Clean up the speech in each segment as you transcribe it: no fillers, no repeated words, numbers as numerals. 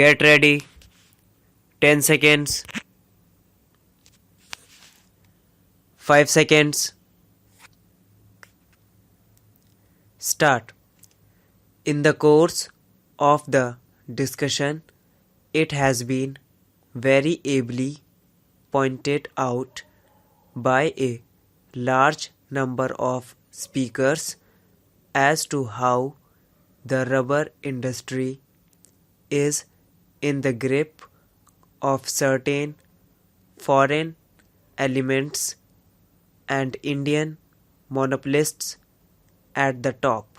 Get ready. 10 seconds. 5 seconds. Start. In the course of the discussion, it has been very ably pointed out by a large number of speakers as to how the rubber industry is in the grip of certain foreign elements and Indian monopolists at the top.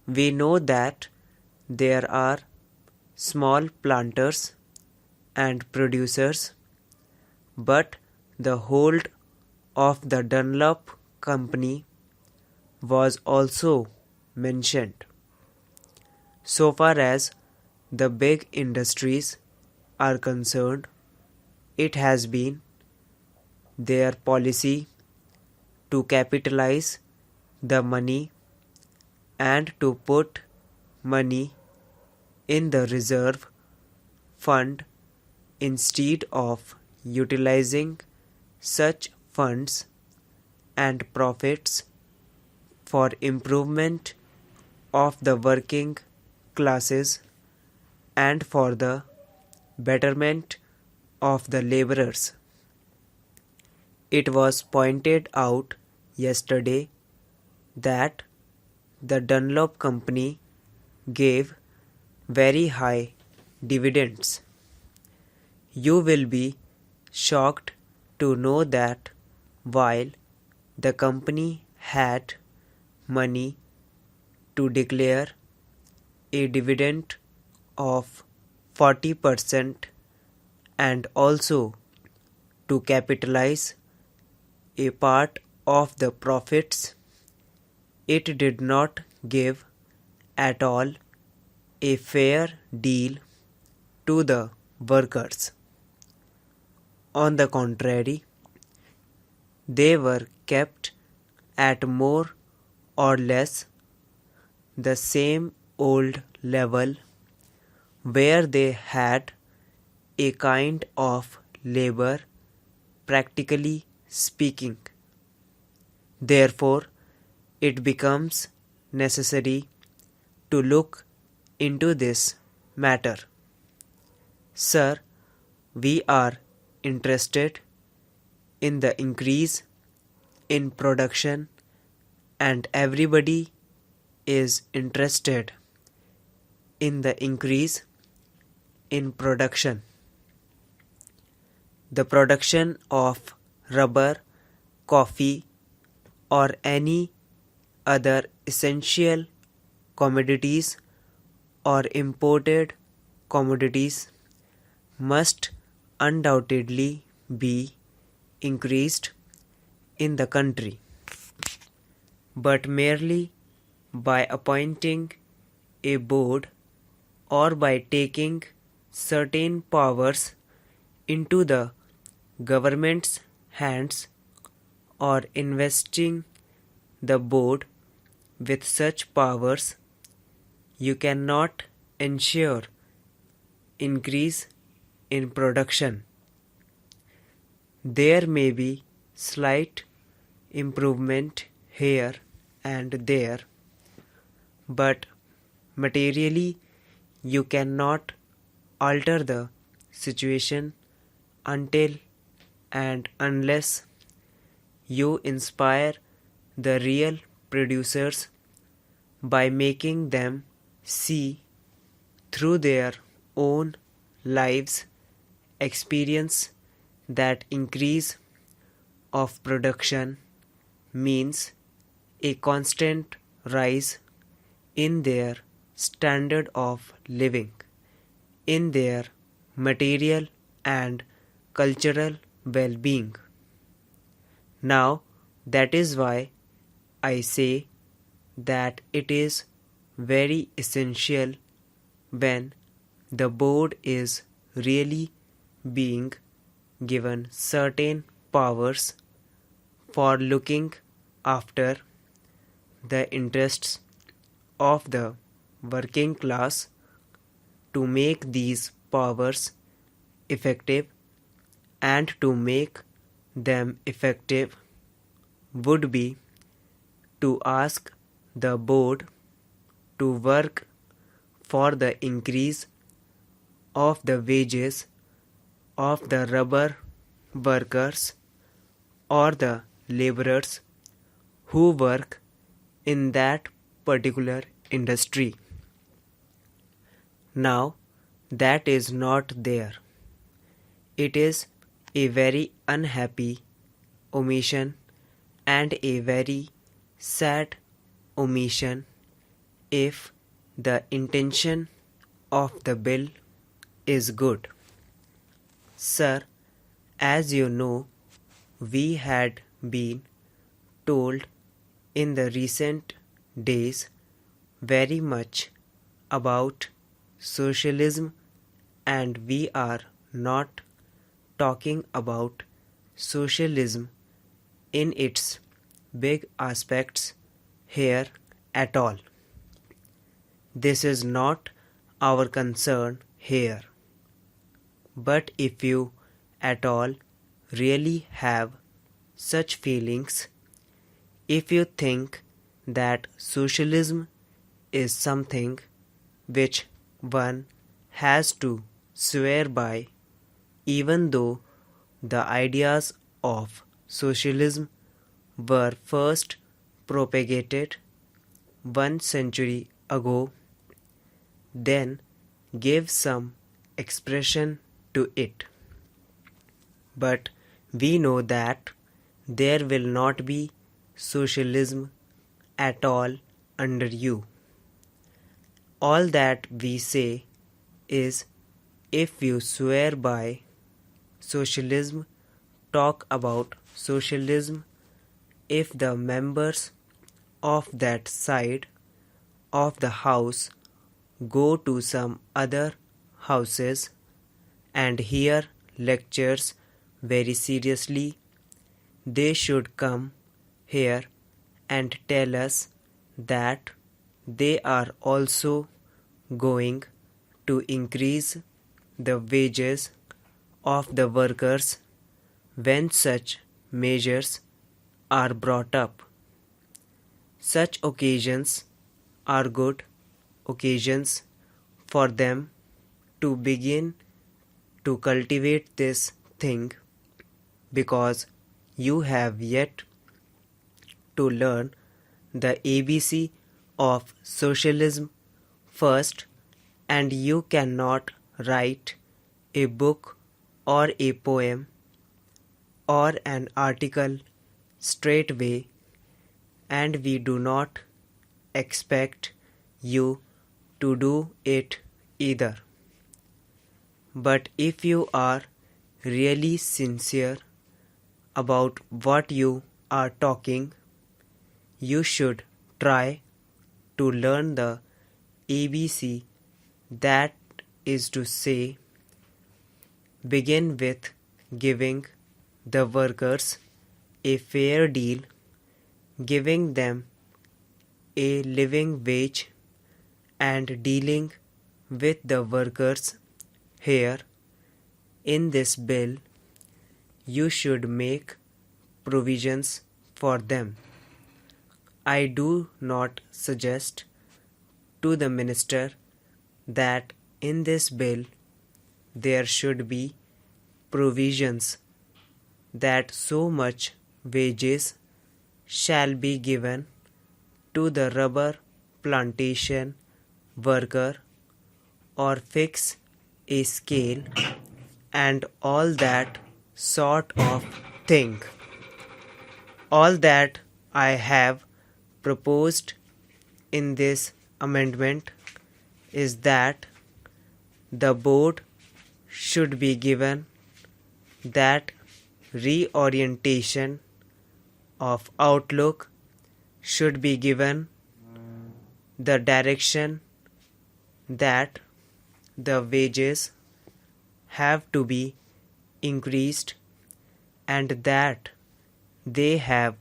We know that there are small planters and producers, but the hold of the Dunlop company was also mentioned. So far as the big industries are concerned, it has been their policy to capitalize the money and to put money in the reserve fund instead of utilizing such funds and profits for improvement of the working classes and for the betterment of the laborers. It was pointed out yesterday that the Dunlop company gave very high dividends. You will be shocked to know that while the company had money to declare a dividend of 40% and also to capitalize a part of the profits, it did not give at all a fair deal to the workers. On the contrary, they were kept at more or less the same old level where they had a kind of labor, practically speaking. Therefore, it becomes necessary to look into this matter. Sir, we are interested in the increase in production and everybody is interested in the increase in production. The production of rubber, coffee, or any other essential commodities or imported commodities must undoubtedly be increased in the country. But merely by appointing a board or by taking certain powers into the government's hands or investing the board with such powers, you cannot ensure increase in production. There may be slight improvement here and there, but materially you cannot alter the situation until and unless you inspire the real producers by making them see through their own lives experience that increase of production means a constant rise in their standard of living, in their material and cultural well-being. Now, that is why I say that it is very essential when the board is really being given certain powers for looking after the interests of the working class to make these powers effective, and to make them effective would be to ask the board to work for the increase of the wages of the rubber workers or the laborers who work in that particular industry. Now, that is not there. It is a very unhappy omission and a very sad omission if the intention of the bill is good. Sir, as you know, we had been told in the recent days very much about socialism, and we are not talking about socialism in its big aspects here at all. This is not our concern here. But if you at all really have such feelings, if you think that socialism is something which one has to swear by, even though the ideas of socialism were first propagated 1 century ago, then give some expression to it. But we know that there will not be socialism at all under you. All that we say is, if you swear by socialism, talk about socialism, if the members of that side of the house go to some other houses and hear lectures very seriously, they should come here and tell us that they are also going to increase the wages of the workers when such measures are brought up. Such occasions are good occasions for them to begin to cultivate this thing, because you have yet to learn the ABC of socialism first, and you cannot write a book or a poem or an article straightway, and we do not expect you to do it either. But if you are really sincere about what you are talking, you should try to learn the ABC, that is to say, begin with giving the workers a fair deal, giving them a living wage, and dealing with the workers here. In this bill, you should make provisions for them. I do not suggest to the minister that in this bill there should be provisions that so much wages shall be given to the rubber plantation worker, or fix a scale and all that sort of thing. All that I have proposed in this amendment is that the board should be given that reorientation of outlook, should be given the direction that the wages have to be increased, and that they have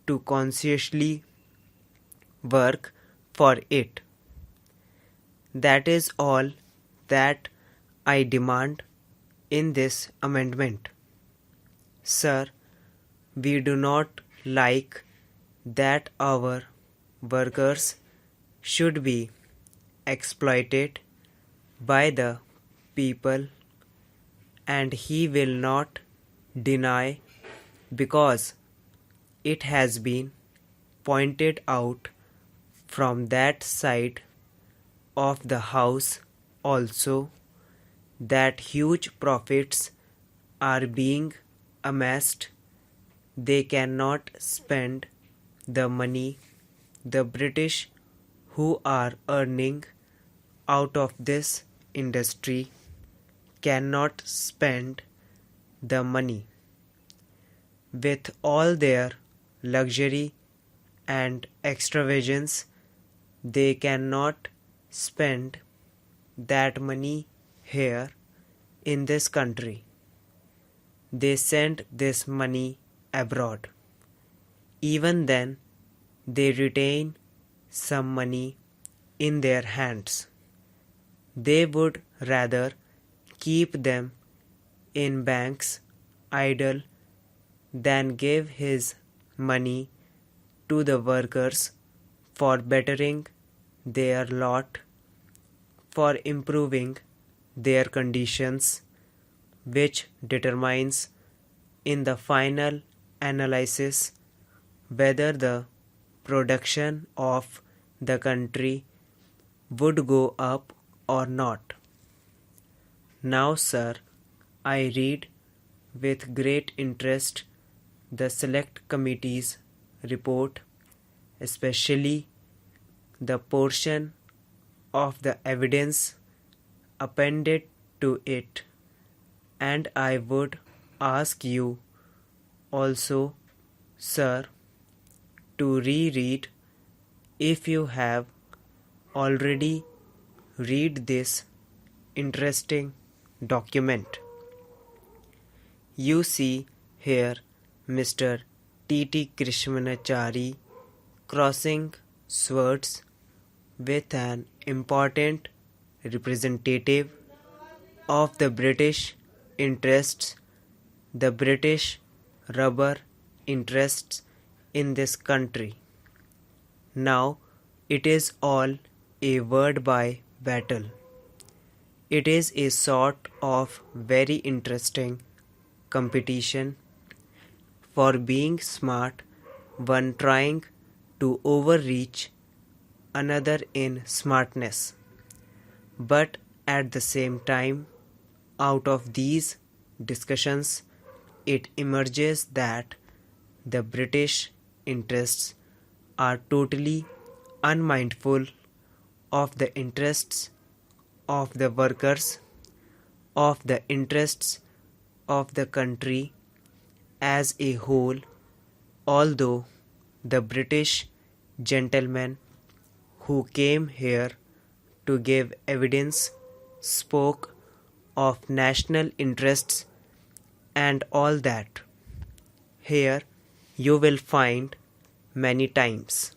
to consciously work for it. That is all that I demand in this amendment. Sir, we do not like that our workers should be exploited by the people, and he will not deny, because it has been pointed out from that side of the house also that huge profits are being amassed. They cannot spend the money the British who are earning out of this industry cannot spend the money. With all their luxury and extravagance, they cannot spend that money here in this country. They send this money abroad. Even then, they retain some money in their hands. They would rather keep them in banks idle than give his money to the workers for bettering their lot, for improving their conditions, which determines in the final analysis whether the production of the country would go up or not. Now, sir, I read with great interest the Select Committee's report, especially the portion of the evidence appended to it, and I would ask you also, sir, to reread, if you have already read this interesting document. You see here Mr. T.T. Krishnamachari crossing swords with an important representative of the British interests, the British rubber interests in this country. Now it is all a word by battle. It is a sort of very interesting competition for being smart, one trying to overreach another in smartness. But at the same time, out of these discussions, it emerges that the British interests are totally unmindful of the interests of the workers, of the interests of the country as a whole, although the British gentlemen who came here to give evidence spoke of national interests and all that. Here you will find many times